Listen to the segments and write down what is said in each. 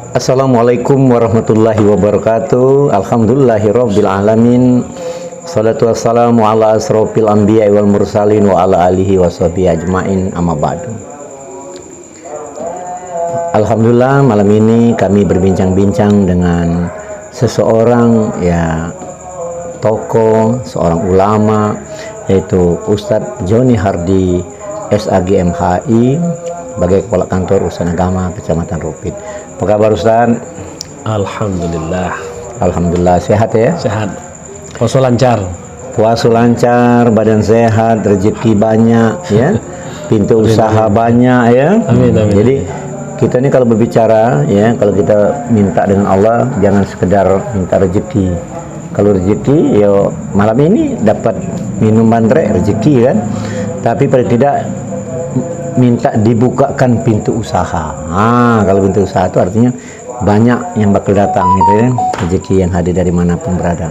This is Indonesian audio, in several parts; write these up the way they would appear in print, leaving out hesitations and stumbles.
Assalamualaikum warahmatullahi wabarakatuh. Alhamdulillahirabbil alamin. Shalatu wassalamu ala asrofil anbiya wal mursalin wa ala alihi washabihi ajmain, amma ba'du. Alhamdulillah, malam ini kami berbincang-bincang dengan seseorang, ya, tokoh, seorang ulama, yaitu Ustadz Joni Hardi SAG MHI sebagai Kepala Kantor Urusan Agama Kecamatan Rupit. Apa kabar Ustaz? Alhamdulillah. Alhamdulillah, sehat ya? Sehat. Puasa lancar. Puasa lancar, badan sehat, rezeki banyak ya. Pintu usaha banyak ya. Amin, amin. Jadi kita ini kalau berbicara ya, kalau kita minta dengan Allah jangan sekedar minta rezeki. Kalau rezeki ya malam ini dapat minum bandrek rezeki kan. Tapi paling tidak minta dibukakan pintu usaha. Kalau pintu usaha itu artinya banyak yang bakal datang gitu ya, rezeki yang hadir dari manapun berada.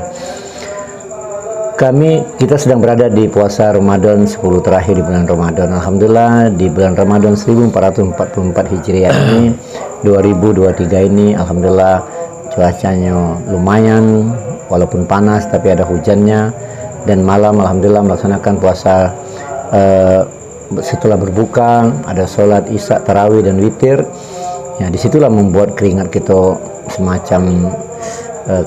Kita sedang berada di puasa Ramadan 10 terakhir di bulan Ramadan. Alhamdulillah di bulan Ramadan 1444 Hijriah ini 2023 ini alhamdulillah cuacanya lumayan walaupun panas tapi ada hujannya, dan malam alhamdulillah melaksanakan puasa. Setelah berbuka ada sholat isya, tarawih dan witir. Ya, disitulah membuat keringat kita semacam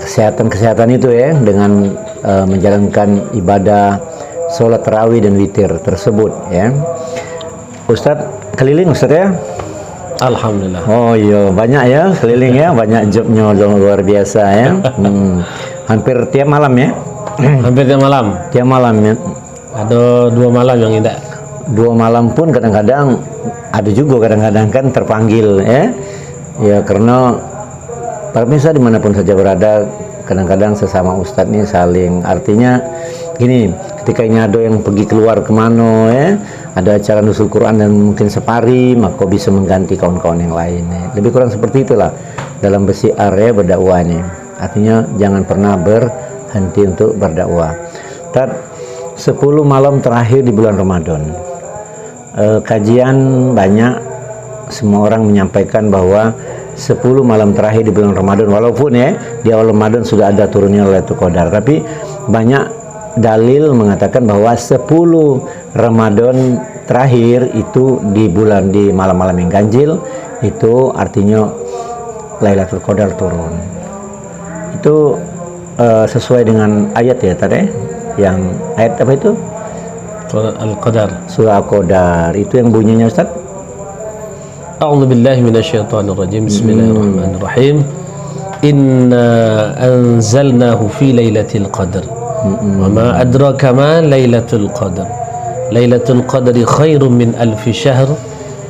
kesehatan itu ya, dengan menjalankan ibadah sholat tarawih dan witir tersebut ya. Ustadz keliling Ustadz ya? Alhamdulillah. Oh iya, banyak ya keliling ya, banyak jobnya luar biasa ya. Hampir tiap malam ya? Hampir tiap malam. Tiap malam ya. Ada 2 malam yang tidak. 2 malam pun kadang-kadang ada juga, kadang-kadang kan terpanggil ya karena para pemirsa dimanapun saja berada, kadang-kadang sesama ustadz ini saling, artinya gini, ketika ini ada yang pergi keluar kemana ya, ada acara nusul Quran dan mungkin separi, maka bisa mengganti kawan-kawan yang lain ya. Lebih kurang seperti itulah dalam bersiar ya, berdakwah ini, artinya jangan pernah berhenti untuk berdakwah. 10 malam terakhir di bulan Ramadan, kajian banyak, semua orang menyampaikan bahwa 10 malam terakhir di bulan Ramadan, walaupun ya di awal Ramadan sudah ada turunnya Lailatul Qadar, tapi banyak dalil mengatakan bahwa 10 Ramadan terakhir itu di malam-malam yang ganjil, itu artinya Lailatul Qadar turun. Itu sesuai dengan ayat ya tadi, yang ayat apa itu? Al-Qadar. Surah Al-Qadar. Itu yang bunyinya Ustaz? A'udzu billahi minasyaitonir rajim. Bismillahirrahmanirrahim. Inna anzalnahu fi lailatul qadar. Wa ma adraka ma lailatul qadar. Lailatul qadri khairum min alfi syahr.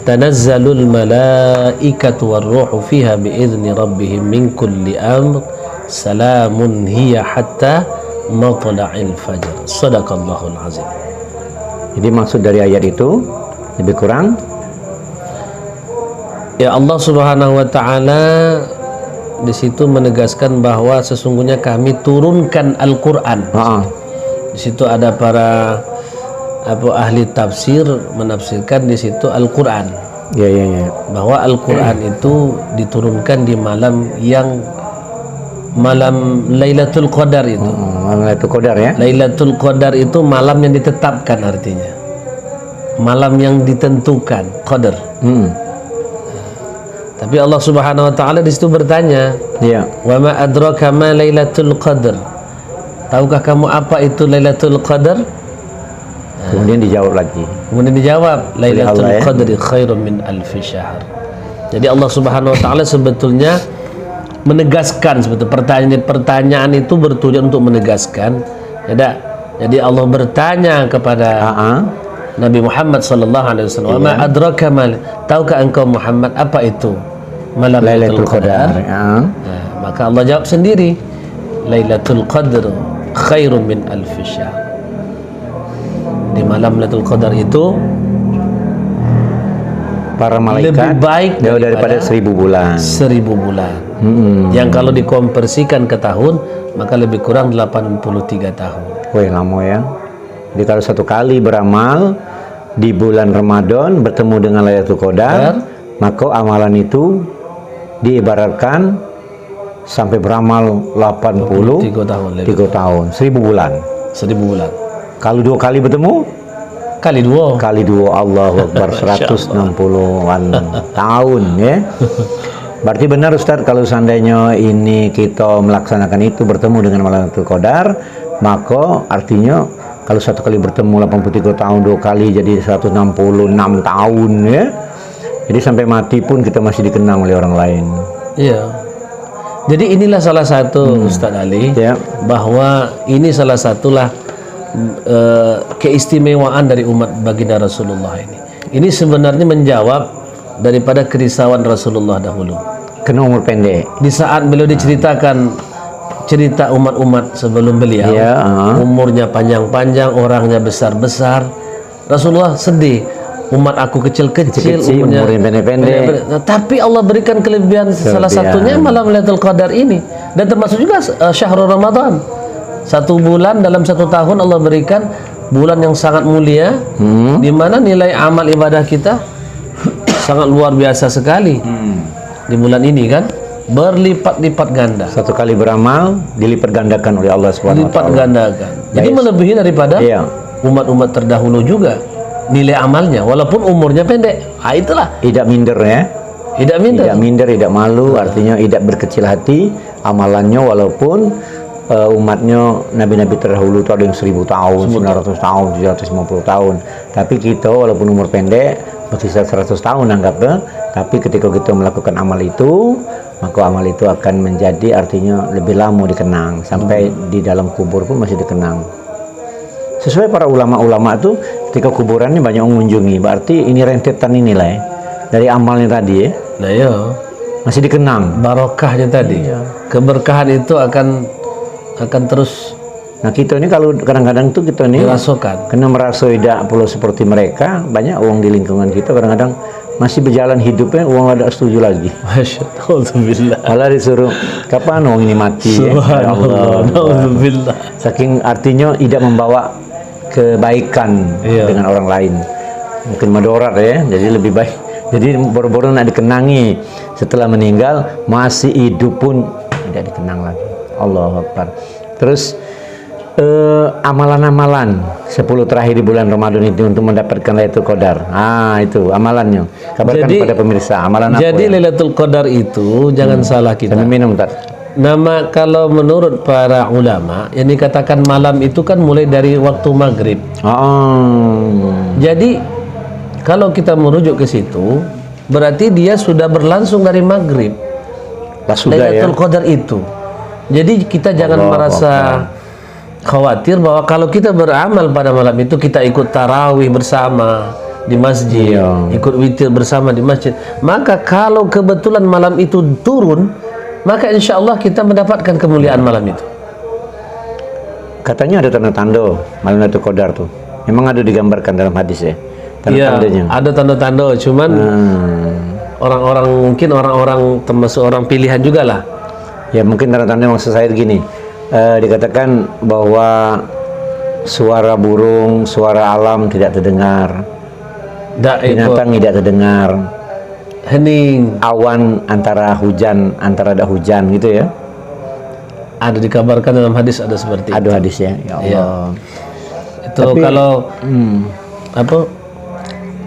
Tanazzalul malaikatu war-ruhu fiha bi'izni rabbihim min kulli amr. Salamun hiya hatta matla'il fajr. Shadaqallahul azim. Jadi maksud dari ayat itu lebih kurang ya, Allah Subhanahu wa taala di situ menegaskan bahwa sesungguhnya kami turunkan Al-Qur'an. Di situ ada para ahli tafsir menafsirkan di situ Al-Qur'an. Ya. Bahwa Al-Qur'an itu diturunkan di malam Lailatul Qadar itu. Lailatul Qadar ya. Lailatul Qadar itu malam yang ditetapkan, artinya malam yang ditentukan, qadar. Tapi Allah Subhanahu wa taala di situ bertanya, ya, wa ma adraka ma Lailatul Qadar. Tahukah kamu apa itu Lailatul Qadar? Kemudian dijawab lagi. Lailatul Qadri khairum min alfi syahr. Jadi Allah Subhanahu wa taala sebetulnya menegaskan, sebetulnya pertanyaan itu bertujuan untuk menegaskan. Jadi Allah bertanya kepada Nabi Muhammad sallallahu alaihi wasallam, "Ma adraka ma?" Tahukah engkau Muhammad apa itu malam Lailatul Qadar? Maka Allah jawab sendiri, Lailatul Qadr khairum min alfi syahr. Di malam Lailatul Qadar itu para malaikat lebih baik daripada 1000 bulan. 1000 bulan. Yang kalau dikonversikan ke tahun maka lebih kurang 83 tahun. Wih, lama ya. Jadi kalau satu kali beramal di bulan Ramadan bertemu dengan Lailatul Qadar, maka amalan itu diibaratkan sampai beramal 3 tahun lebih. 3 tahun, 1000 bulan. 1000 bulan. Kalau 2 kali bertemu, Kali 2. kali 2, Allahu Akbar, 160-an tahun ya. Berarti benar Ustadz, kalau seandainya ini kita melaksanakan itu, bertemu dengan Lailatul Qadar, maka artinya kalau 1 kali bertemu 83 tahun, 2 kali jadi 166 tahun ya. Jadi sampai mati pun kita masih dikenang oleh orang lain. Iya. Jadi inilah salah satu Ustadz Ali, Ya. bahwa ini salah satulah keistimewaan dari umat baginda Rasulullah ini. Ini sebenarnya menjawab daripada kerisauan Rasulullah dahulu. Kena umur pendek. Di saat beliau diceritakan cerita umat-umat sebelum beliau, Ya, umurnya panjang-panjang, orangnya besar-besar, Rasulullah sedih. Umat aku kecil-kecil, umurnya pendek-pendek. Nah, tapi Allah berikan kelebihan, salah satunya malam Lailatul Qadar ini, dan termasuk juga syahrul Ramadan. 1 bulan dalam 1 tahun Allah berikan bulan yang sangat mulia, di mana nilai amal ibadah kita sangat luar biasa sekali di bulan ini kan, berlipat-lipat ganda. 1 kali beramal dilipat gandakan oleh Allah Subhanahu wa Lipat taala. gandakan. Jadi melebihi daripada Iya. umat-umat terdahulu juga nilai amalnya, walaupun umurnya pendek. Ah, itulah Tidak minder ya. tidak minder. Tidak minder, tidak malu, artinya tidak berkecil hati amalannya, walaupun umatnya nabi-nabi terdahulu itu ada yang 1000 tahun, 900 tahun, 750 tahun. Tapi kita walaupun umur pendek, bersisa 100 tahun anggapnya, tapi ketika kita melakukan amal itu, maka amal itu akan menjadi artinya lebih lama dikenang, sampai di dalam kubur pun masih dikenang. Sesuai para ulama-ulama itu, ketika kuburannya banyak mengunjungi, berarti ini rentetan inilah ya, dari amalnya tadi ya, Nah, ya, masih dikenang. barokahnya tadi. Keberkahan itu akan terus Nah kita ini kalau kadang-kadang tuh kita ini dirasakan. kena merasa tidak perlu seperti mereka, banyak uang di lingkungan kita kadang-kadang masih berjalan hidupnya, uang ada setuju lagi. Masyaallah. Malah disuruh kapan uang ini mati ya? Ya Allah. Alhamdulillah. Saking artinya tidak membawa kebaikan Iya. dengan orang lain, mungkin madorat ya, jadi lebih baik. Jadi boro-boro nak dikenangi setelah meninggal, masih hidup pun tidak dikenang lagi. Allahu Akbar. Terus amalan-amalan 10 terakhir di bulan Ramadan itu untuk mendapatkan Lailatul Qadar. Itu amalannya. Kabarkan Jadi- kepada pemirsa amalan apa Jadi ya? Lailatul Qadar itu jangan salah kita. Sambil minum Tat. Nama kalau menurut para ulama yang dikatakan malam itu kan mulai dari waktu maghrib. Jadi kalau kita merujuk ke situ, berarti dia sudah berlangsung dari maghrib. Lah sudah ya. Lailatul Qadar itu. Jadi kita jangan Allah merasa khawatir bahwa kalau kita beramal pada malam itu, kita ikut tarawih bersama di masjid, Iya. ikut witir bersama di masjid, maka kalau kebetulan malam itu turun, maka insya Allah kita mendapatkan kemuliaan malam itu. Katanya ada tanda-tanda malam Lailatul Qadar tuh. Memang ada digambarkan dalam hadis ya. Iya, Tanda-tandanya. ada tanda-tanda, cuman orang-orang mungkin orang-orang termasuk orang pilihan juga lah. Ya mungkin tanda-tanda maksud saya begini, dikatakan bahwa suara burung, suara alam tidak terdengar, binatang tidak terdengar, Hening awan antara ada hujan gitu ya. ada dikabarkan dalam hadis, ada seperti Ada hadisnya, ya Allah. Iya. Itu Tapi- kalau apa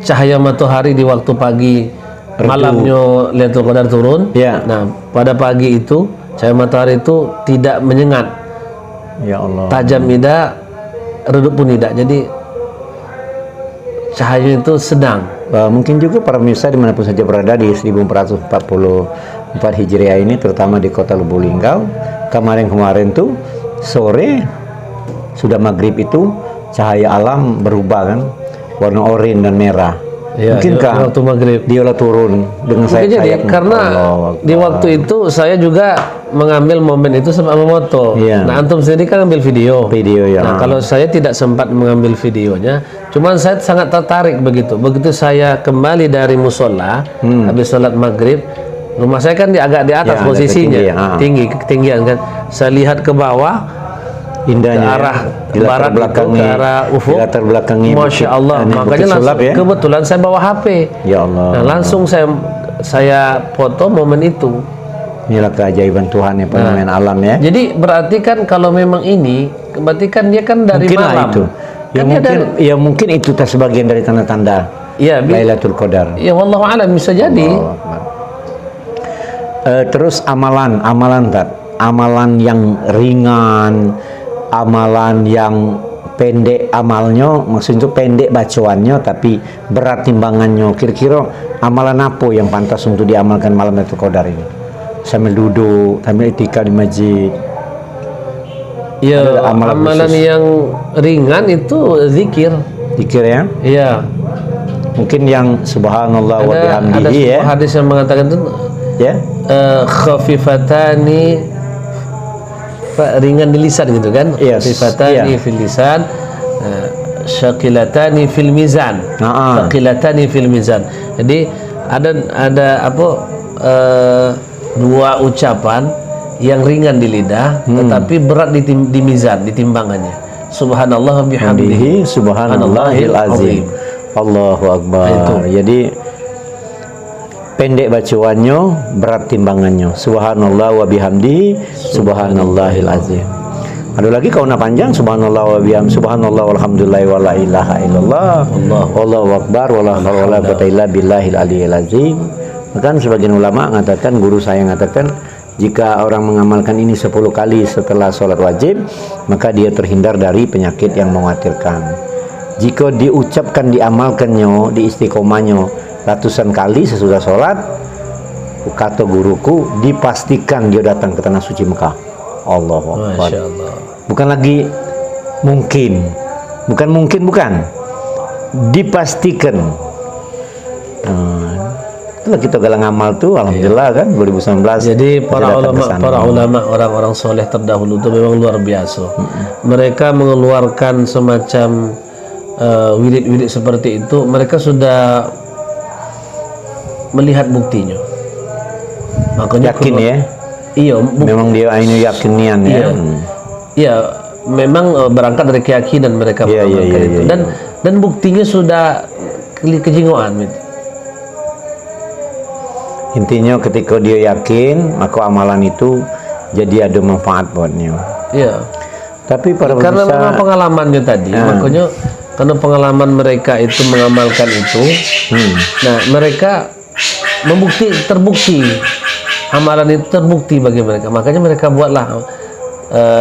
cahaya matahari di waktu pagi, malamnya Lailatul Qadar turun. Ya. Nah, pada pagi itu cahaya matahari itu tidak menyengat, Ya Allah. tajam tidak, redup pun tidak. Jadi cahayanya itu sedang. Mungkin juga para pemirsa dimanapun saja berada di 1444 Hijriah ini, terutama di kota Lubuk Linggau, kemarin tuh sore sudah maghrib itu cahaya alam berubah kan, warna oranye dan merah. Ya, Mungkinkah di waktu maghrib. dia turun dengan Mungkin jadi sayap-sayapnya? karena Allah di waktu itu saya juga mengambil momen itu sempat memoto. Iya. Nah, antum sendiri kan ambil video. video ya. Nah, kalau saya tidak sempat mengambil videonya, cuman saya sangat tertarik begitu. Begitu saya kembali dari musola, habis sholat maghrib, rumah saya kan agak di atas Ya, agak posisinya, ketinggian, tinggi, ketinggian kan. Saya lihat ke bawah, indahnya ke arah di latar barat itu, belakangi, ke arah ufuk. di latar belakangi Masya Allah, Bukit makanya langsung Sulap ya. kebetulan saya bawa HP. Ya Allah. Nah, langsung saya saya foto momen itu. Inilah keajaiban Tuhan ya, fenomena alam ya. Jadi berarti kan kalau memang ini, berarti kan dia kan dari Mungkin malam. itu. Ya Kan dia mungkin, ya mungkin itu sebagian dari tanda-tanda Ya, Lailatul Qadar. ya wallahu alam bisa jadi. Allahu Akbar. Terus amalan yang ringan, amalan yang pendek amalnya, maksudnya itu pendek bacaannya tapi berat timbangannya. Kira-kira amalan apa yang pantas untuk diamalkan malam Lailatul Qadar ini? Sambil duduk, sambil itikaf di masjid. Ya, Ada amalan khusus. yang ringan itu zikir. Zikir ya. Iya. Mungkin yang subhanallah wa Ada bihamdihi ya. sebuah hadis yang mengatakan itu Ya. khafifatani, ringan di lisan gitu kan? Yes, Khafifatani iya. fil lisan, syaqilatani fil mizan. Syaqilatani fil mizan. Jadi ada apa dua ucapan yang ringan di lidah tetapi berat di mizan, di timbangannya. Subhanallah wa bihamdihi, subhanallahil azim. Allahu Akbar. Jadi pendek bacaannya, berat timbangannya. Subhanallah wa bihamdihi, subhanallahil azim. Ada lagi kauna panjang, subhanallah wa bihamdihi, subhanallah walhamdulillah wa la ilaha illallah. Allahu Akbar wa la haula wa la quwwata illa billahil aliyil azim. Bahkan sebagian ulama mengatakan, guru saya mengatakan, jika orang mengamalkan ini 10 kali setelah sholat wajib, maka dia terhindar dari penyakit yang mengkhawatirkan. Jika diucapkan, diamalkannya, diistiqomahnya ratusan kali sesudah sholat, kata guruku, dipastikan dia datang ke tanah suci Mekah. Allahu Akbar. Masya Allah. Bukan lagi mungkin, bukan, dipastikan. Itulah kita galang amal tuh, alhamdulillah kan 2019. Jadi para kesana. ulama orang-orang soleh terdahulu itu memang luar biasa. Mereka mengeluarkan semacam wirid-wirid seperti itu. Mereka sudah melihat buktinya. Makanya Yakin ya? Iya. Memang dia ini yakinian ya. Iya. Iya. Memang berangkat dari keyakinan mereka mengamalkan itu. Dan buktinya sudah kejingoan gitu. Intinya ketika dia yakin, maka amalan itu jadi ada manfaat buatnya. Iya. Tapi para Karena pemirsa, memang pengalamannya tadi, makanya karena pengalaman mereka itu mengamalkan itu, nah mereka terbukti amalan itu terbukti bagi mereka. Makanya mereka buatlah,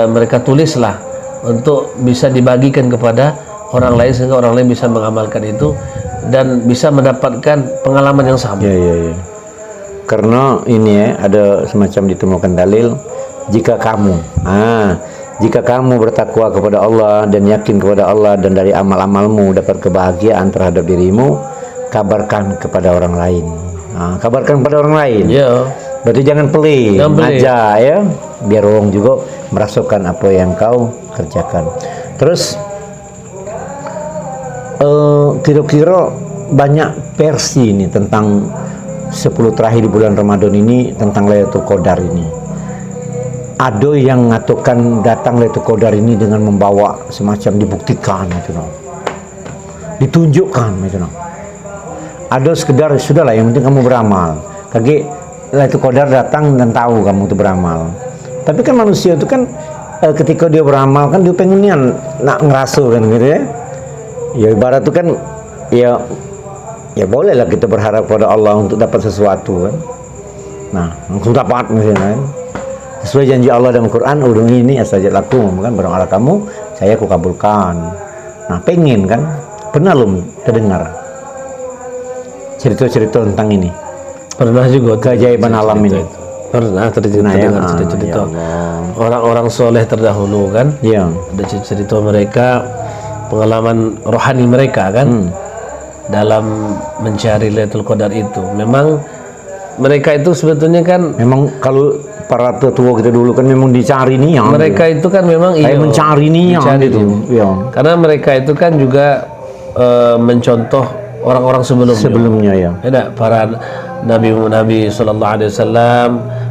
mereka tulislah untuk bisa dibagikan kepada orang lain sehingga orang lain bisa mengamalkan itu dan bisa mendapatkan pengalaman yang sama. ya. Karena ini ya, ada semacam ditemukan dalil, jika kamu bertakwa kepada Allah dan yakin kepada Allah dan dari amal-amalmu dapat kebahagiaan terhadap dirimu, kabarkan kepada orang lain. Kabarkan kepada orang lain. Ya. Berarti jangan pelit aja ya, biar orang juga merasakan apa yang kau kerjakan. Terus kira-kira banyak versi ini tentang 10 terakhir di bulan Ramadan ini, tentang Lailatul Qadar ini. Ada yang mengatakan datang Lailatul Qadar ini dengan membawa semacam dibuktikan gitu, ditunjukkan gitu. Ada sekedar sudahlah, yang penting kamu beramal. Kaki Lailatul Qadar datang dan tahu kamu itu beramal. Tapi kan manusia itu kan ketika dia beramal kan dia pengennya nak ngerasa kan gitu ya. Ya ibarat itu kan ya bolehlah kita berharap pada Allah untuk dapat sesuatu kan. Nah, langsung dapat misalnya kan. Sesuai janji Allah dalam Quran, udungi ini astajab lakum, kan barang Allah kamu saya aku kabulkan. Nah, pengen kan, pernah belum terdengar cerita-cerita tentang ini? Pernah juga Keajaiban alam ini. Pernah terdengar cerita-cerita orang-orang soleh terdahulu kan. Iya. Ada cerita mereka, pengalaman rohani mereka kan dalam mencari Lailatul Qadar itu. Memang mereka itu sebetulnya kan, memang kalau para tua kita dulu kan memang dicari nih yang mereka itu kan memang mencari nih yang itu. Iya. Karena mereka itu kan juga mencontoh orang-orang sebelumnya ya. Ada para nabi sallallahu alaihi wasallam,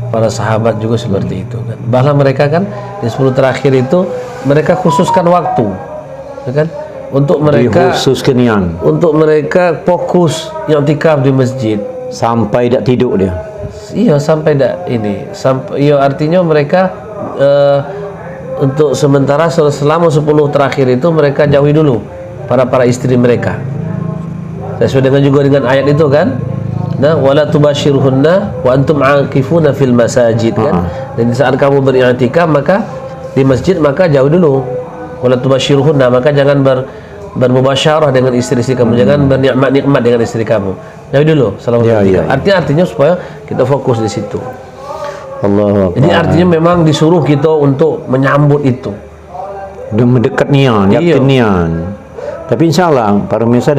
para sahabat juga seperti itu kan. Bahkan mereka kan di 10 terakhir itu mereka khususkan waktu, ya kan? Untuk mereka khusus kenian. Untuk mereka fokus i'tikaf di masjid sampai tidak tidur dia. Iya, sampai dak ini. Sampai iya, artinya mereka untuk sementara selama 10 terakhir itu mereka jauhi dulu para istri mereka. Sesuai dengan juga dengan ayat itu kan. Nah, wala tubashirhunna wa antum aakifuna fil masajid kan. Dan saat kamu beriktikaf maka di masjid maka jauh dulu. Wala tubashirhunna, maka jangan bermubasyarah dengan istri-istri kamu, jangan bernikmat-nikmat dengan istri kamu. Jauh dulu selama beriktikaf. Artinya supaya kita fokus di situ. Allah. Jadi artinya memang disuruh kita untuk menyambut itu. Dan mendekat nian, yakin nian. Tapi insya Allah para pemirsa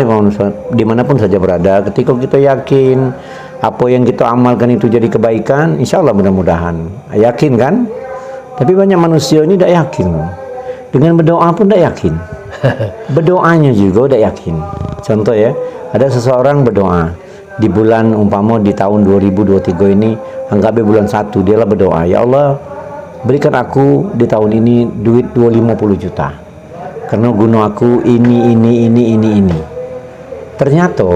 dimanapun saja berada, ketika kita yakin apa yang kita amalkan itu jadi kebaikan, insya Allah mudah-mudahan. Yakin kan? Tapi banyak manusia ini tidak yakin. Dengan berdoa pun tidak yakin. Berdoanya juga tidak yakin. Contoh ya, ada seseorang berdoa di bulan umpama di tahun 2023 ini, anggapnya bulan 1, dialah berdoa, ya Allah berikan aku di tahun ini duit 250 juta karena guna aku ini. Ternyata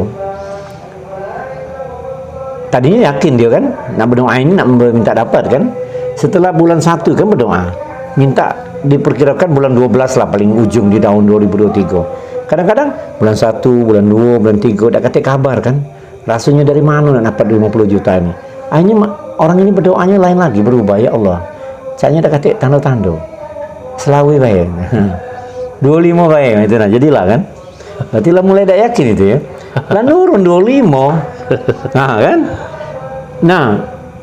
tadinya yakin dia kan nak berdoa ini, nak minta dapat kan. Setelah bulan 1 kan berdoa minta, diperkirakan bulan 12 lah paling ujung di tahun 2023. Kadang-kadang bulan 1, bulan 2, bulan 3 tak kata kabar kan. Rasanya dari mana nak dapat 50 juta ini. Akhirnya orang ini berdoanya lain lagi, berubah, ya Allah caknya tak kata tanda-tanda selawi baik 25 baik itu nah, jadilah kan. Berarti lah mulai tak yakin itu ya. Lah nurun 25. Nah kan. Nah,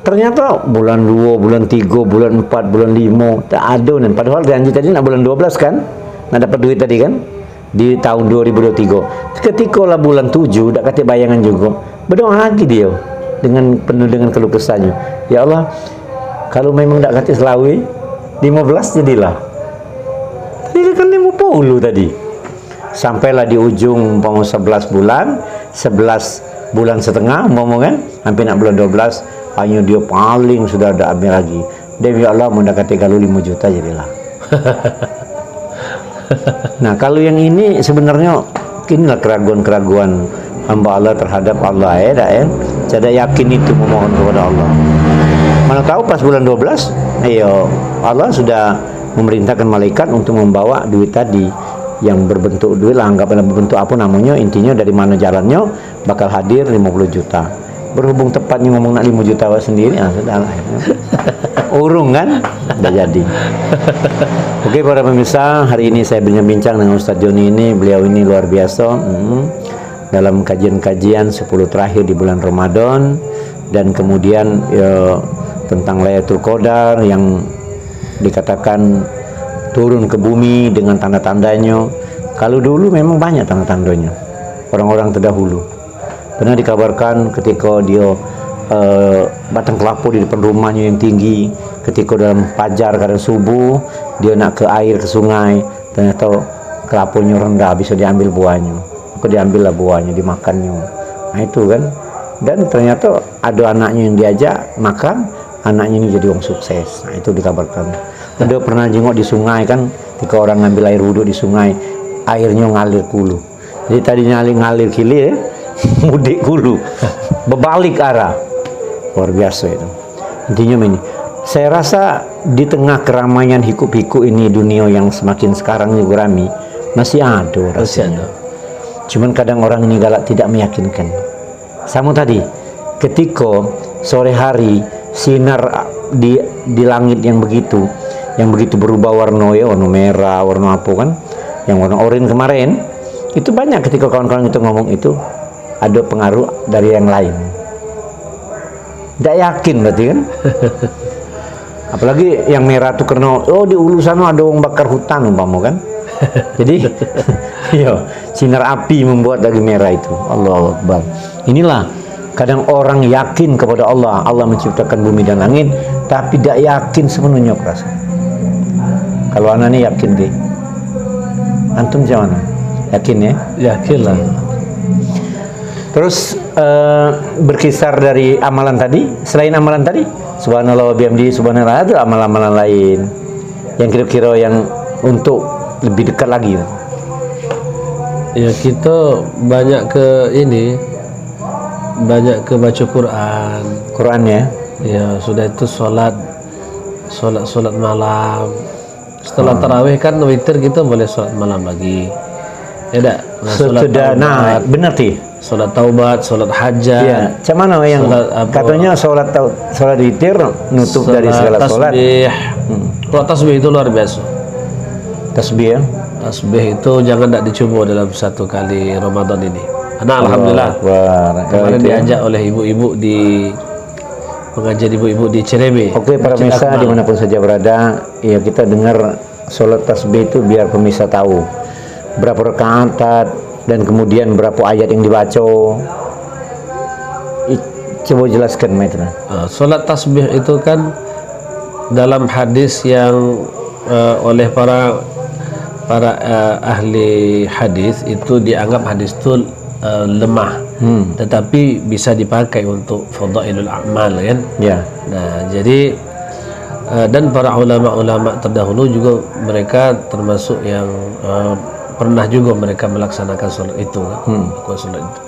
ternyata bulan 2, bulan 3, bulan 4, bulan 5 tak ada nih. Padahal janji tadi nak bulan 12 kan. Nak dapat duit tadi kan di tahun 2023. Ketika lah bulan 7 tak kata bayangan juga. Berdoa lagi dia dengan penuh dengan keluh kesahnya. Ya Allah, kalau memang tak kata selawi 15 jadilah. Tadi kan 50 tadi. Sampailah di ujung umpama 11 bulan, 11 bulan setengah umpama kan, hampir nak bulan 12, hanya dia paling sudah ada ambil lagi. Dia ya Allah mendekati kalau 5 juta jadilah. Nah, kalau yang ini sebenarnya inilah keraguan-keraguan hamba Allah terhadap Allah ya, Tidak yakin itu memohon kepada Allah. Mana tahu pas bulan 12, ayo Allah sudah memerintahkan malaikat untuk membawa duit tadi yang berbentuk duit lah, anggaplah berbentuk apa namanya, intinya dari mana jalannya bakal hadir 50 juta. Berhubung tepatnya ngomong nak 5 juta sendiri, sudah lah. Urung kan? Sudah jadi. Oke para pemirsa, hari ini saya bincang dengan Ustaz Joni ini. Beliau ini luar biasa. Dalam kajian-kajian 10 terakhir di bulan Ramadan, dan kemudian ya, tentang Lailatul Qadar yang dikatakan turun ke bumi dengan tanda-tandanya. Kalau dulu memang banyak tanda-tandanya. Orang-orang terdahulu pernah dikabarkan ketika dia batang kelapa di depan rumahnya yang tinggi, ketika dalam fajar kadang subuh dia nak ke air, ke sungai, ternyata kelapanya rendah, bisa diambil buahnya, maka diambillah buahnya, dimakannya. Nah itu kan. Dan ternyata ada anaknya yang diajak makan, anaknya ini jadi orang sukses. Nah itu dikabarkan. Ada pernah jenguk di sungai kan, ketika orang ngambil air wudhu di sungai, airnya ngalir kulu. Jadi tadinya ngalir kili ya, mudik kulu, berbalik arah. Luar biasa itu. Intinya ini, saya rasa di tengah keramaian hiku-piku ini, dunia yang semakin sekarang juga ramai, masih ada rasanya. Cuman kadang orang ini galak tidak meyakinkan. Sama tadi, ketika sore hari sinar di langit yang begitu berubah warna ya, warna merah, warna apa kan, yang warna oranye kemarin, itu banyak ketika kawan-kawan itu ngomong itu ada pengaruh dari yang lain. Tidak yakin berarti kan. Apalagi yang merah tuh karena di ulu sana ada orang bakar hutan umpama kan. Jadi iya, sinar api membuat lagi merah itu. Allahu Akbar. Inilah kadang orang yakin kepada Allah, Allah menciptakan bumi dan langit, tapi tidak yakin sepenuhnya perasaan. Kalau anak ini yakin deh. Antum jangan yakin ya? Yakin lah. Terus berkisar dari amalan tadi, selain amalan tadi, subhanallah wa bihamdi, subhanallah, ada amalan-amalan lain yang kira-kira yang untuk lebih dekat lagi. Ya kita banyak ke ini banyak ke baca Quran. Quran ya. Ya, sudah itu sholat malam. Setelah tarawih kan witir kita boleh sholat malam lagi. Ya enggak? Nah, benar sih. Sholat taubat, sholat hajat. Iya, macam mana yang katanya sholat witir nutup dari segala sholat. Tasbih. Kalau tasbih itu luar biasa. Tasbih ya. Tasbih itu jangan tidak dicoba dalam satu kali Ramadan ini. Karena alhamdulillah kemarin diajak oleh ibu-ibu di pengajian ibu-ibu di Cirebe. Oke, para pemirsa dimanapun saja berada, ya kita dengar sholat tasbih itu biar pemirsa tahu berapa rakaat dan kemudian berapa ayat yang dibaca. Coba jelaskan, Maitra. Sholat tasbih itu kan dalam hadis yang oleh para ahli hadis itu dianggap hadis itu lemah, tetapi bisa dipakai untuk fadailul a'mal kan. Ya. Nah, jadi dan para ulama-ulama terdahulu juga mereka termasuk yang pernah juga mereka melaksanakan sholat itu kan. Sholat itu.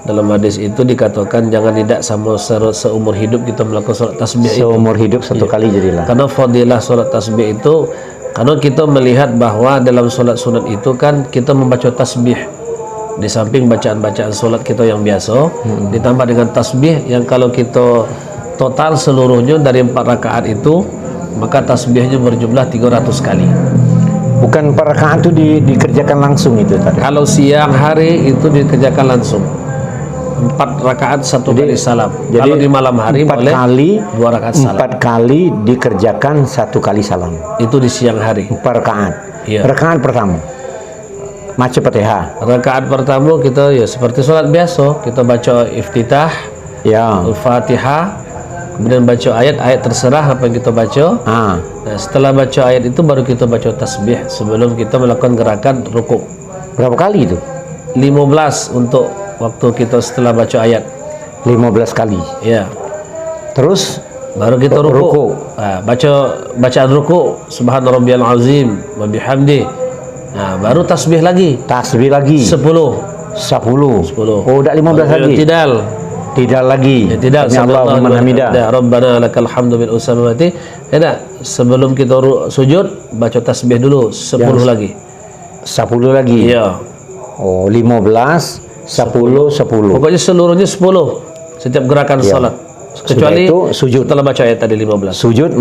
Dalam hadis itu dikatakan jangan tidak sama seumur hidup kita melakukan sholat tasbih seumur hidup satu kali jadilah. Karena fadilah sholat tasbih itu, karena kita melihat bahwa dalam sholat sunat itu kan kita membaca tasbih di samping bacaan-bacaan sholat kita yang biasa, ditambah dengan tasbih yang kalau kita total seluruhnya dari 4 rakaat itu, maka tasbihnya berjumlah 300 kali. Bukan 4 rakaat itu dikerjakan langsung itu tadi. Kalau siang hari itu dikerjakan langsung 4 rakaat 1 kali salam. Jadi kalau di malam hari 4 boleh kali 2 rakaat salam. 4 kali dikerjakan 1 kali salam. Itu di siang hari. 4 rakaat. Iya. Rakaat pertama baca Fatihah. Rakaat pertama kita ya seperti sholat biasa, kita baca iftitah, ya, Al-Fatihah, kemudian baca ayat terserah apa yang kita baca. Nah, setelah baca ayat itu baru kita baca tasbih sebelum kita melakukan gerakan rukuk. Berapa kali itu? 15 untuk waktu kita setelah baca ayat. 15 kali. Ya. Terus baru kita rukuk. Nah, baca bacaan rukuk subhana rabbiyal azim wa bihamdi. Nah, baru tasbih lagi. Tasbih lagi. 10. Oh, udah 15 lagi. Tidak lagi. Tidak. Allahumma hamidah. Ya Rabbana lakal hamdu bil usamawati. Ya, sebelum kita sujud baca tasbih dulu 10 lagi. 10 lagi. Iya. Oh, 15, 10. Pokoknya seluruhnya 10 setiap gerakan salat. Kecuali itu sujud. Setelah baca ayat tadi 15. Sujud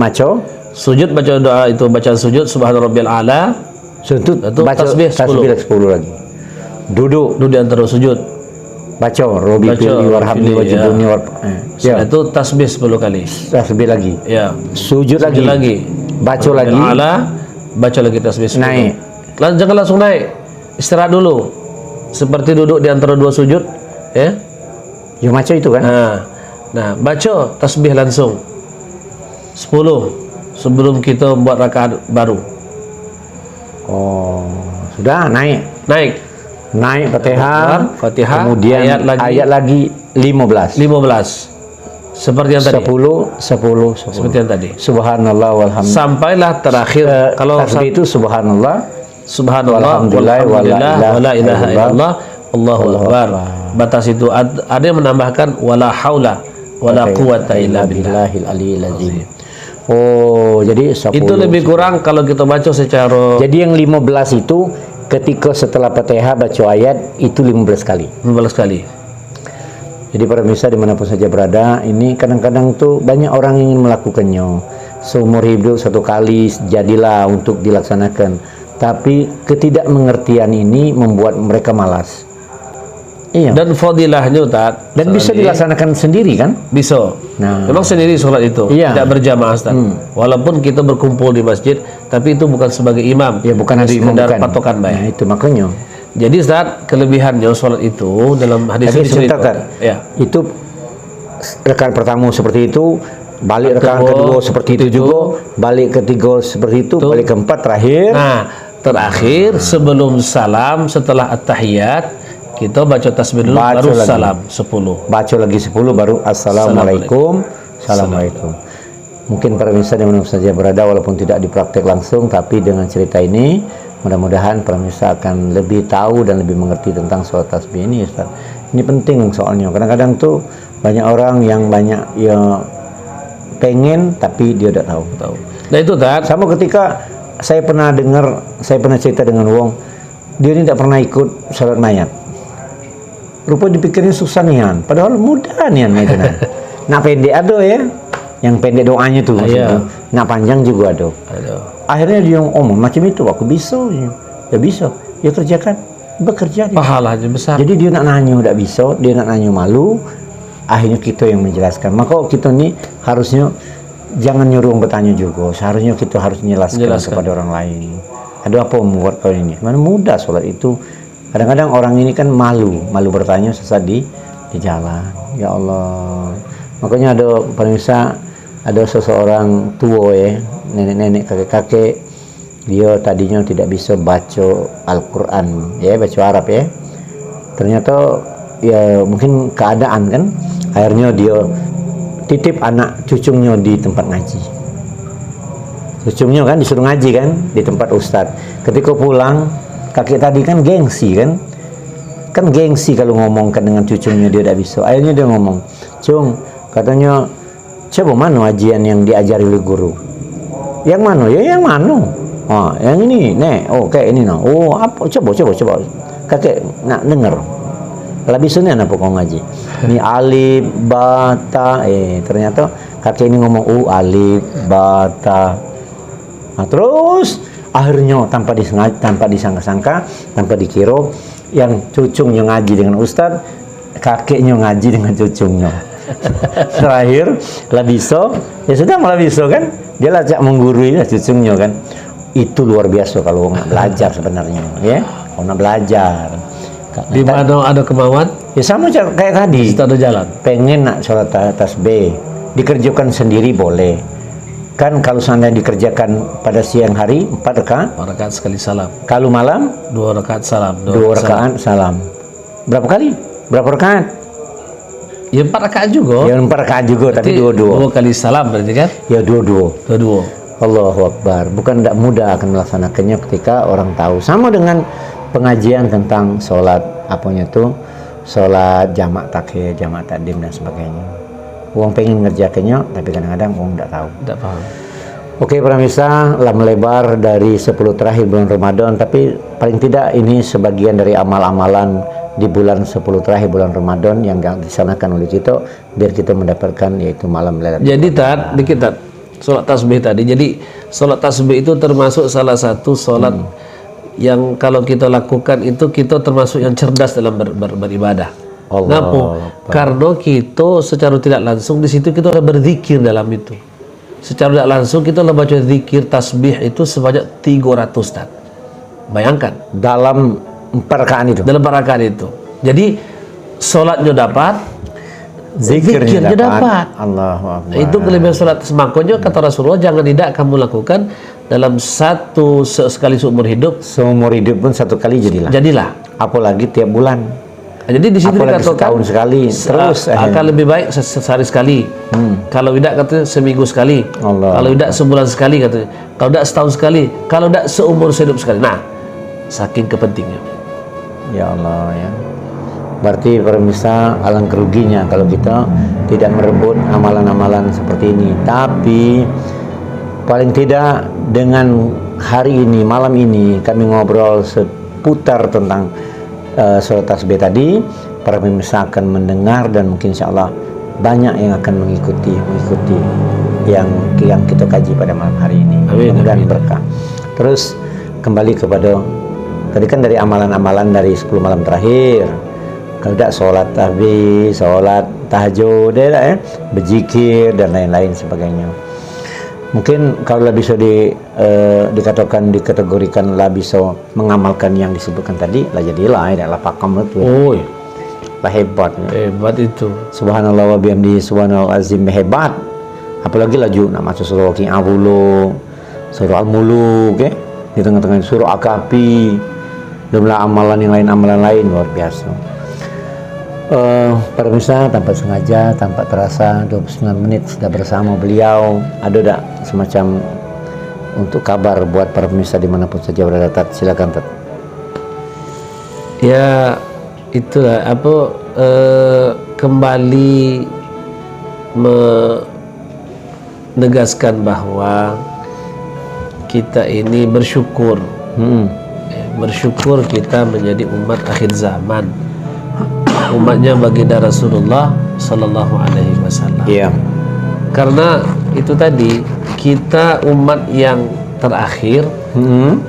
baca doa itu, bacaan sujud subhana rabbiyal a'la. Sujud baca tasbih 10 lagi. Duduk di antara sujud. Baca Rabbi firli warhamni wajibuni ya. Itu tasbih 10 kali. Tasbih lagi. Ya. Sujud lagi. Baca lagi. Baca lagi tasbih 10. Naik. Jangan langsung naik. Istirahat dulu. Seperti duduk di antara 2 sujud, ya. Ya baca itu kan. Nah, baca tasbih langsung 10 sebelum kita buat rakaat baru. Oh, sudah naik Fatihah, kemudian ayat lagi 15. Seperti yang tadi. 10. Seperti yang tadi. Subhanallah walhamdulillah. Sampailah terakhir kalau tasbih itu subhanallah walhamdulillah wala ilaha illallah Allahu akbar. Batas itu ada yang menambahkan wala haula wala quwata illa billahil aliyil azim. Oh, jadi 10. Itu lebih kurang kalau kita baca secara. Jadi yang 15 itu ketika setelah Fatihah baca ayat itu 15 kali. 15 kali. Jadi para pemirsa dimanapun saja berada, ini kadang-kadang tuh banyak orang ingin melakukannya. Seumur hidup 1 kali jadilah untuk dilaksanakan. Tapi ketidakmengertian ini membuat mereka malas. Iya. Dan fadilahnya Ustaz. Dan bisa dilaksanakan sendiri kan? Bisa. Nah, memang sendiri sholat itu, tidak berjamaah Ustaz. Walaupun kita berkumpul di masjid, tapi itu bukan sebagai imam. Ya, bukan ada imam, bukan patokan baik. Nah, itu makanya. Jadi Ustaz, kelebihannya sholat itu dalam hadis ini cerita. Ya. Itu rakaat pertama seperti itu, balik rakaat kedua seperti itu juga, balik ketiga seperti itu, balik keempat terakhir. Nah, terakhir sebelum salam setelah at-tahiyat kita baca tasbih dulu, baru lagi. Salam 10. Baca lagi 10 baru assalamualaikum. Assalamualaikum. Mungkin para pemirsa di mana saja berada, walaupun tidak dipraktek langsung, tapi dengan cerita ini mudah-mudahan para pemirsa akan lebih tahu dan lebih mengerti tentang sholat tasbih ini, Ustaz. Ini penting soalnya. Kadang-kadang tuh banyak orang yang banyak ya pengen tapi dia tidak tahu. Nah itu Tat. Sama ketika saya pernah cerita dengan Wong, dia ini tidak pernah ikut salat mayat. Rupa dipikirnya susah nian, padahal mudah nian itu. Nak pendek ada ya, yang pendek doanya tuh maksudnya. Nak panjang juga ada. Akhirnya dia ngomong macam itu, aku bisa, ya bisa, ya kerjakan, bekerja. Pahalanya besar. Jadi dia nak nanya tidak bisa, dia nak nanya malu. Akhirnya kita yang menjelaskan. Maka kita ni harusnya jangan nyuruh orang bertanya juga. Seharusnya kita harus menjelaskan kepada orang lain. Ada apa membuat kau ini? Mana mudah sholat itu. Kadang-kadang orang ini kan malu bertanya sesat di jalan. Ya Allah. Makanya ada pemirsa, ada seseorang tua ya, nenek-nenek, kakek-kakek, dia tadinya tidak bisa baca Al-Quran, ya baca Arab ya. Ternyata ya mungkin keadaan kan, akhirnya dia titip anak cucunya di tempat ngaji. Cucunya kan disuruh ngaji kan di tempat ustadz. Ketika pulang, kakek tadi kan gengsi kan gengsi kalau ngomongkan dengan cucunya dia tidak bisa. Akhirnya dia ngomong, Cung, katanya coba mana ajian yang diajari oleh guru? Yang mana? Ya yang mana? Oh, yang ini, nek. Oh, kayak ini nah. Oh, apa? Coba. Kakek nak dengar. Lebih sunyi apa kau ngaji? Ini alif, bata. Ternyata kakek ini ngomong alif, bata. Nah, terus akhirnya tanpa disangka-sangka, tanpa dikira, yang cucunya ngaji dengan ustadz, kakeknya ngaji dengan cucunya. Terakhir lah bisa, ya sudah malah bisa kan? Dia lacak menggurui cucunya kan? Itu luar biasa kalau nak belajar sebenarnya, ya. Kalau nak belajar. Di mana ada kemauan? Ya sama kayak tadi. Ada jalan. Pengen nak sholat tasbih, dikerjakan sendiri boleh. Kan kalau seandainya dikerjakan pada siang hari 4 rakaat, 4 rakaat sekali salam. Kalau malam 2 rakaat salam. 2 rakaat salam. Berapa kali? Berapa rakaat? Ya 4 rakaat juga. Ya 4 rakaat juga, tapi 2 kali salam berarti kan? Ya 2. Allahu Akbar. Bukan tidak mudah akan melaksanakannya ketika orang tahu. Sama dengan pengajian tentang sholat apanya tuh, sholat jamak takhir, jamak takdim dan sebagainya. Uang pengen ngerjakannya, tapi kadang-kadang uang tidak tahu. Tidak paham. Oke, pemirsa, lah melebar dari 10 terakhir bulan Ramadan, tapi paling tidak ini sebagian dari amal-amalan di bulan 10 terakhir bulan Ramadan yang disanakan oleh kita, biar kita mendapatkan yaitu malam Lailatul Qadar. Jadi dikit sholat tasbih tadi. Jadi sholat tasbih itu termasuk salah satu sholat yang kalau kita lakukan itu kita termasuk yang cerdas dalam beribadah. Kenapa? Karena kita secara tidak langsung di situ kita berzikir dalam itu. Secara tidak langsung kita baca zikir tasbih itu sebanyak 300 Tad. Bayangkan dalam 4 rakaat itu. Dalam 4 rakaat itu. Jadi sholatnya dapat, zikirnya dapat. Allahu Akbar. Itu kelebihan sholat. Makanya kata Rasulullah, jangan tidak kamu lakukan dalam sekali seumur hidup. Seumur hidup pun 1 kali jadilah. Apalagi tiap bulan. Jadi di situ dikatakan setahun sekali terus akan lebih baik sehari sekali. Kalau tidak katanya seminggu sekali. Kalau tidak sebulan sekali katanya. Kalau tidak setahun sekali. Kalau tidak seumur hidup sekali. Nah, saking kepentingnya. Ya Allah ya. Berarti pemirsa alangkah ruginya kalau kita tidak merebut amalan-amalan seperti ini. Tapi paling tidak dengan hari ini, malam ini kami ngobrol seputar tentang sholat tasbih tadi, para pemirsa akan mendengar dan mungkin insya Allah banyak yang akan mengikuti yang kita kaji pada malam hari ini. Mudah-mudahan berkah. Terus kembali kepada tadi kan dari amalan-amalan dari 10 malam terakhir. Kalau tidak sholat tasbih, sholat tahajud, ya, berzikir dan lain-lain sebagainya. Mungkin kalau lah bisa dikategorikan lah bisa mengamalkan yang disebutkan tadi, lah jadilah adalah pakam betul. Lah hebat itu. Subhanallah wa bihamdihi subhanal azim, hebat. Apalagi laju nak masuk surah Al-Awlu, surah Al-Muluk ya, di tengah-tengah surah Al-Kahfi, jumlah amalan yang lain, amalan lain luar biasa. Para pemirsa, tanpa sengaja, tanpa terasa 29 menit sudah bersama beliau. Ada tak semacam untuk kabar buat para pemirsa dimanapun saja berada? Tat, silakan Tat. Ya, itulah apa kembali menegaskan bahwa kita ini bersyukur. Bersyukur kita menjadi umat akhir zaman, umatnya baginda Rasulullah Sallallahu Alaihi Wasallam. Iya. Karena itu tadi kita umat yang terakhir,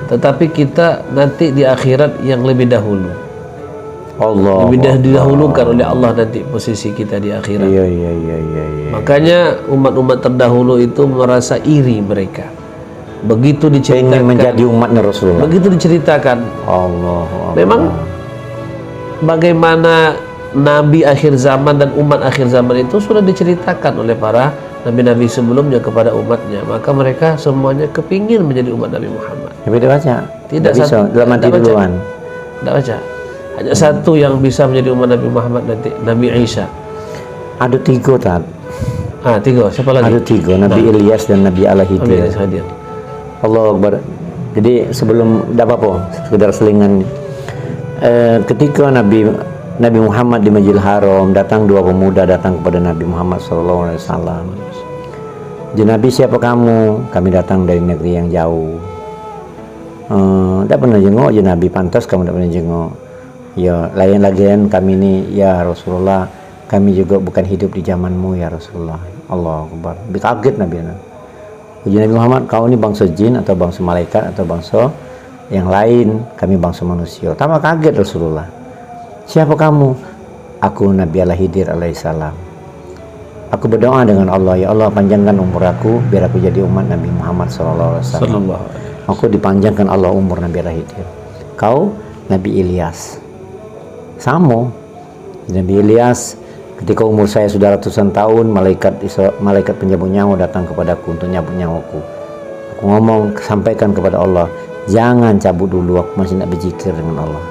tetapi kita nanti di akhirat yang lebih dahulu. Allah. Lebih didahulukan oleh Allah nanti posisi kita di akhirat. Iya. Makanya umat-umat terdahulu itu merasa iri mereka. Begitu Ingin diceritakan, menjadi umatnya Rasulullah. begitu diceritakan, Allah. memang bagaimana Nabi akhir zaman dan umat akhir zaman itu sudah diceritakan oleh para Nabi-Nabi sebelumnya kepada umatnya. Maka mereka semuanya kepingin menjadi umat Nabi Muhammad. Tapi dia baca. Tidak bisa. satu. Dalam hati Tidak baca. duluan. Tidak baca. Hanya satu yang bisa menjadi umat Nabi Muhammad nanti, Nabi Isa. Ada 3 tat. 3. Siapa lagi? Ada 3. Nabi Ilyas dan Nabi Nabi Al-Hidir. Isa hadir. Allah Akbar. Jadi sebelum tidak apa-apa, sekedar selingan. Ketika Nabi Muhammad di Masjidil Haram, datang 2 pemuda datang kepada Nabi Muhammad SAW. Nabi, siapa kamu? Kami datang dari negeri yang jauh. Tidak pernah jenguk ya Nabi, pantas kamu tidak pernah jenguk. Ya lain-lain kami ini ya Rasulullah, kami juga bukan hidup di zamanmu ya Rasulullah. Allah Akbar. Kaget Nabi. Uji Nabi Muhammad, kau ini bangsa jin atau bangsa malaikat atau bangsa yang lain? Kami bangsa manusia. Tambah kaget Rasulullah. Siapa kamu? Aku Nabi Al-Hidir alaihissalam. Aku berdoa dengan Allah, ya Allah panjangkan umur aku biar aku jadi umat Nabi Muhammad SAW. Aku dipanjangkan Allah umur Nabi Al-Hidir. Kau Nabi Ilyas. Sama. Nabi Ilyas, ketika umur saya sudah ratusan tahun, malaikat penyabut nyawa datang kepadaku untuk nyabut nyawaku. Aku ngomong, sampaikan kepada Allah, jangan cabut dulu, aku masih nak berzikir dengan Allah.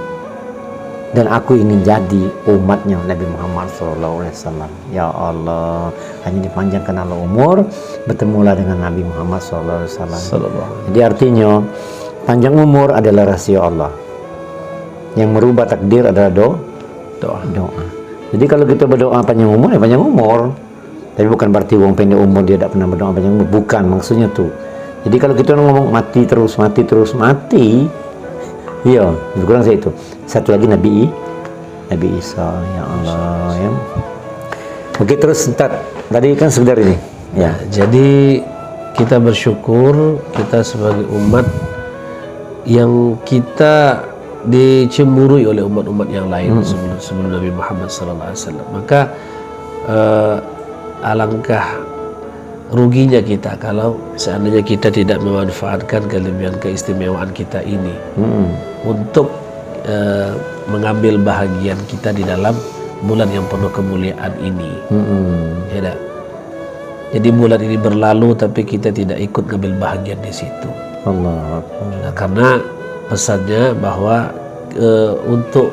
Dan aku ingin jadi umatnya Nabi Muhammad SAW. Ya Allah, hanya dipanjangkan Allah umur, bertemulah dengan Nabi Muhammad SAW. Jadi artinya, panjang umur adalah rahasia Allah. Yang merubah takdir adalah doa. Jadi kalau kita berdoa panjang umur, ya panjang umur. Tapi bukan berarti orang pendek umur dia tidak pernah berdoa panjang umur. Bukan, maksudnya tuh. Jadi kalau kita ngomong mati terus, iya, kurang saya itu. Satu lagi Nabi Isa, ya Allah ya. Oke, terus tadi kan sekedar ini. Ya. Jadi kita bersyukur kita sebagai umat yang kita dicemburui oleh umat-umat yang lain sebelum Nabi Muhammad SAW. Maka alangkah ruginya kita kalau seandainya kita tidak memanfaatkan kelebihan keistimewaan kita ini untuk mengambil bahagian kita di dalam bulan yang penuh kemuliaan ini. Ya, jadi bulan ini berlalu tapi kita tidak ikut ngambil bahagian di situ. Allah. Nah, karena pesannya bahwa untuk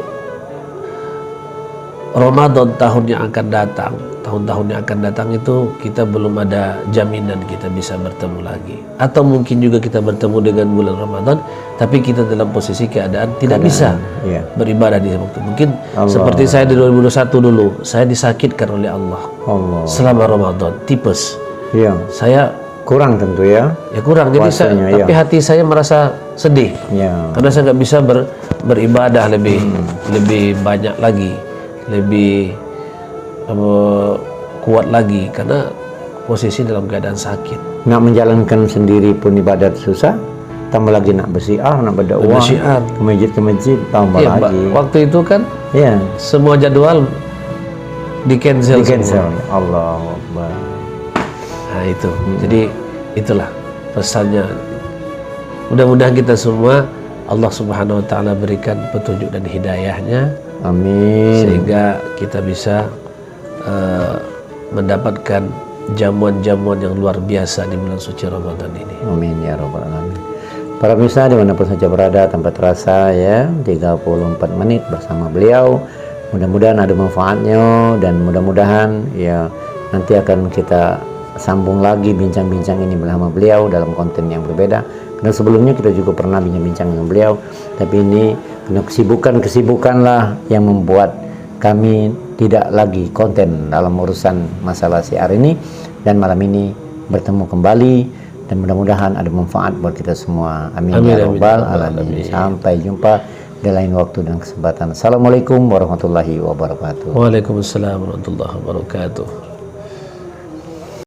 Ramadan tahun yang akan datang, tahun-tahun yang akan datang itu kita belum ada jaminan kita bisa bertemu lagi. Atau mungkin juga kita bertemu dengan bulan Ramadan, tapi kita dalam posisi keadaan tidak bisa beribadah di waktu. Mungkin seperti saya di 2021 dulu, saya disakitkan oleh Allah selama Ramadan, tipes. Iya. Saya kurang tentu ya. Ya kurang. Jadi tapi hati saya merasa sedih. Karena saya nggak bisa beribadah lebih banyak lagi, lebih kuat lagi karena posisi dalam keadaan sakit. Nak menjalankan sendiri pun ibadat susah, tambah lagi nak bersiar, nak berdoa, ke masjid, tambah lagi. Waktu itu kan semua jadwal di cancel. Allah Akbar. Nah itu, jadi itulah pesannya. Mudah-mudahan kita semua Allah Subhanahu Wa Taala berikan petunjuk dan hidayahnya. Amin. Sehingga kita bisa mendapatkan jamuan-jamuan yang luar biasa di bulan suci Ramadan ini. Amin ya rabbal alamin. Para pemirsa dimanapun saja berada, tanpa terasa ya 34 menit bersama beliau. Mudah-mudahan ada manfaatnya dan mudah-mudahan ya nanti akan kita sambung lagi bincang-bincang ini bersama beliau dalam konten yang berbeda. Karena sebelumnya kita juga pernah bincang-bincang dengan beliau, tapi ini karena kesibukan lah yang membuat kami tidak lagi konten dalam urusan masalah siar ini, dan malam ini bertemu kembali dan mudah-mudahan ada manfaat buat kita semua. Amin, Amin, ya amin, rabbal ya rabbal alamin. alamin. Sampai jumpa di lain waktu dan kesempatan. Assalamualaikum warahmatullahi wabarakatuh. Waalaikumsalam warahmatullahi wabarakatuh.